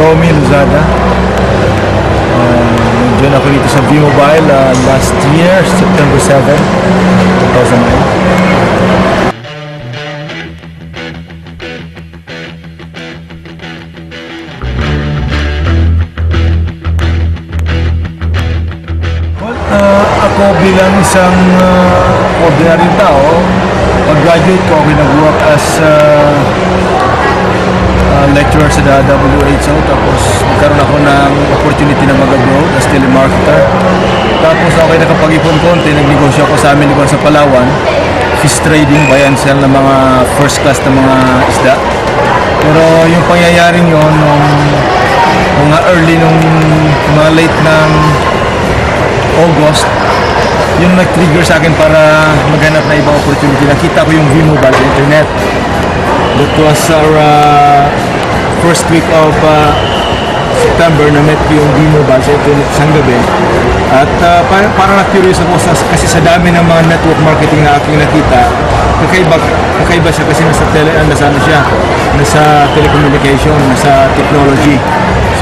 Xiaomi, Lazada. Diyan ako dito sa V-Mobile last year, September 7, 2009. Ako bilang isang ordinary tao, pag-graduate ko, ako nag-work as lecturer sa WHO, tapos nagkaroon ako ng opportunity na mag-abroad as telemarketer. Tapos ako ay nakapag-ipon konti, nagnegosyo ako sa amin sa Palawan, fish trading, bayan sila ng mga first class na mga isda. Pero yung pangyayaring yun, nung mga early, nung mga late ng August, yung nag-trigger sa akin para maghanap na ibang opportunity. Nakita ko yung V-Mobile internet. That was our first week of September na met yung V-Mobile sa internet isang gabi. At parang na-curious ako kasi sa dami ng mga network marketing na aking nakita, kakaiba siya kasi nasa telecommunication, nasa technology.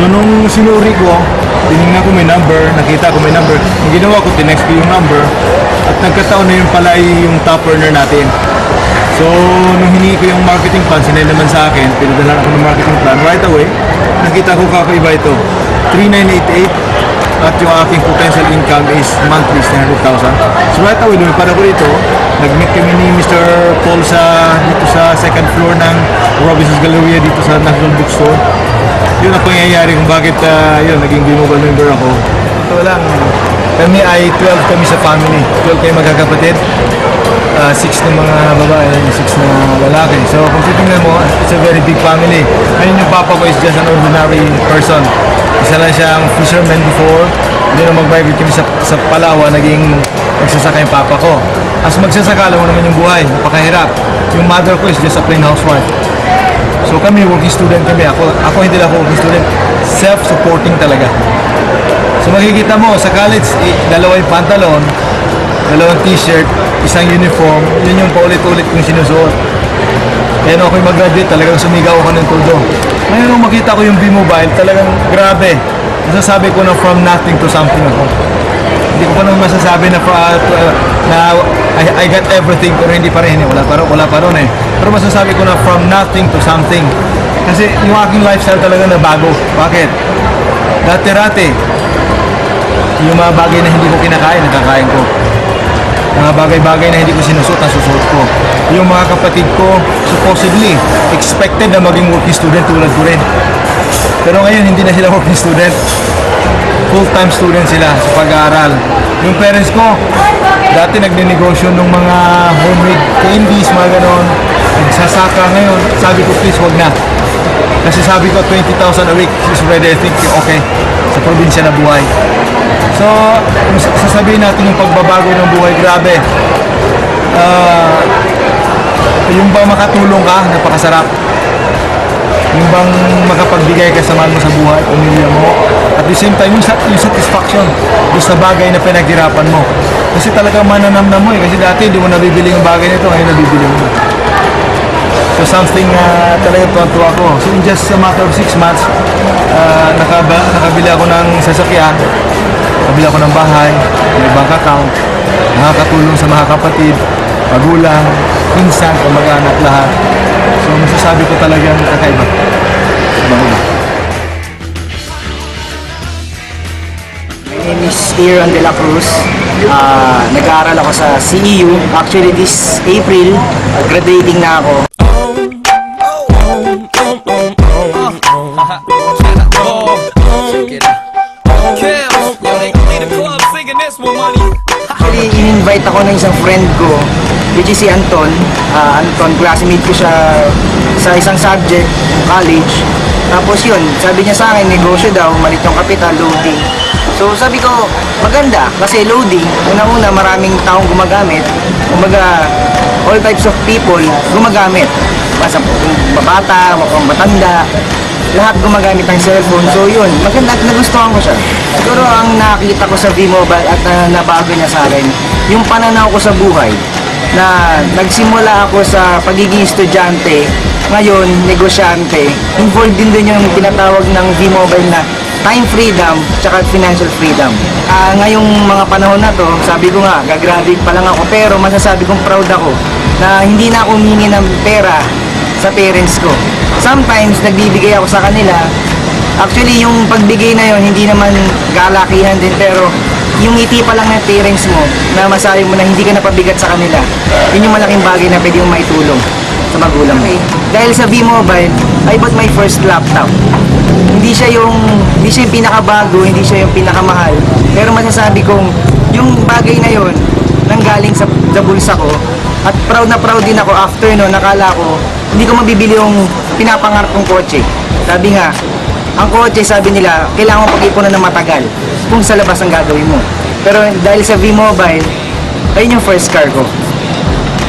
So nung sinuri ko, tinignan ko may number, nakita ko may number. Ang ginawa ko, tinext ko yung number at nagkataon na yun pala yung top earner natin. So nung hiningi ko yung marketing plan, sinay naman sa akin, pinadala ako ng marketing plan. Right away, nakita ko kakaiba ito. 3,988 at yung aking potential income is monthly 900,000. So right away, lumipad ako dito. Nag-meet kami ni Mr. Paul dito sa second floor ng Robinson's Galleria dito sa National Bookstore. Yun ang pangyayari kung bakit naging V-Mobile member ako. Ito lang, kami ay 12 kami sa family. 12 kayo magkakapatid. 6 na mga babae, 6 na lalaki. So kung titingnan mo, it's a very big family. Ngayon yung papa ko is just an ordinary person. Isa lang siyang fisherman before. Hindi na mag-migrate kami sa Palawan, naging magsasaka yung papa ko. As magsasaka, alam mo naman yung buhay, napakahirap. Yung mother ko is just a plain housewife. So kami, working student kami. Ako hindi lang ako working student. Self-supporting talaga. So makikita mo, sa college, dalawang pantalon, dalawang t-shirt, isang uniform, yun yung paulit-ulit kong sinusuot. Kaya nung ako'y mag-graduate, talagang sumigaw ako ng todo. Ngayon nung makita ko yung V-Mobile, talagang grabe. Masasabi ko na from nothing to something ako. Hindi ko pa naman masasabi na I got everything, pero hindi pa rin. Wala pa rin eh. Pero masasabi ko na from nothing to something. Kasi yung aking lifestyle talaga na bago. Bakit? Dati-rati, yung mga bagay na hindi ko kinakain, nakakain ko. Mga bagay-bagay na hindi ko sinusuot, nasusuot ko. Yung mga kapatid ko, supposedly, expected na maging working student tulad ko rin. Pero ngayon, hindi na sila working student. Full-time student sila sa pag-aaral. Yung parents ko, dati nagninegosyo ng mga homemade candies, mga ganon. Nagsasaka ngayon. Sabi ko, please, wag na. Kasi sabi ko, 20,000 a week is already, I think, okay. Sa probinsya na buhay. So, kung sasabihin natin yung pagbabago ng buhay, grabe. Yung bang makatulong ka, napakasarap. Yung bang makapagbigay ka sa mahal mo sa buhay, pamilya mo. At the same time, yung satisfaction doon sa bagay na pinaghirapan mo. Kasi talagang mananamnam mo eh. Kasi dati hindi mo nabibili yung bagay nito, ngayon nabibili mo. So something talagang tuwa ko. So in just a matter of 6 months, nakabili ako ng sasakyan, nakabili ako ng bahay, may bank account, nakakatulong sa mga kapatid, magulang, pinsan, kamag-anak, lahat. So masasabi ko talagang kakaiba. Mahula. My name is Aaron De La Cruz. Nag-aaral ako sa CEU. Actually, this April, graduating na ako. Actually, in-invite ako ng isang friend ko, which is si Anton. Anton, classmate ko siya sa isang subject, college. Tapos yun, sabi niya sa akin, negosyo daw, malit yung kapital, loading. So sabi ko, maganda, kasi loading, unang-una maraming taong gumagamit. Kumbaga, all types of people gumagamit. Basta babata, matanda, lahat gumagamit ng cellphone. So yun, maganda at nagustuhan ko siya. Siguro ang nakita ko sa V-Mobile at nabago niya sa akin, yung pananaw ko sa buhay, na nagsimula ako sa pagiging estudyante ngayon, negosyante, involved din dun yung tinatawag ng V-Mobile na time freedom tsaka financial freedom. Ngayong mga panahon na to, sabi ko nga, gagraduate pa lang ako, pero masasabi kong proud ako na hindi na ako humingi ng pera sa parents ko. Sometimes, nagbibigay ako sa kanila. Actually, yung pagbigay na yon hindi naman kalakihan din, pero yung ngiti pa lang ng parents mo na masabi mo na hindi ka napabigat sa kanila, yun yung malaking bagay na pwede mong maitulong sa magulang. Dahil sa V-Mobile, I bought my first laptop. Hindi siya yung pinakabago, hindi siya yung pinakamahal. Pero masasabi kong yung bagay na yon nanggaling sa bulsa ko, at proud na proud din ako after no, nakala ko hindi ko mabibili yung pinapangarap kong kotse. Sabi nga, ang kotse, sabi nila, kailangan mo pag-ipunan ng matagal kung sa labas ang gagawin mo. Pero dahil sa V-Mobile, ayun yung first car ko.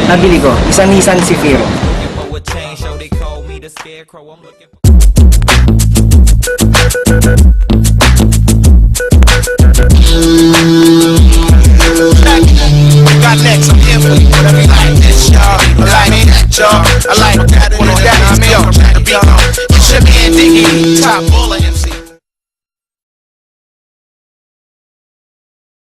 Nabili ko, isang Nissan Zephyr. Got next, I'm here for you, whatever you like this, y'all. I like that, y'all. I like that, you know, that is me, yo.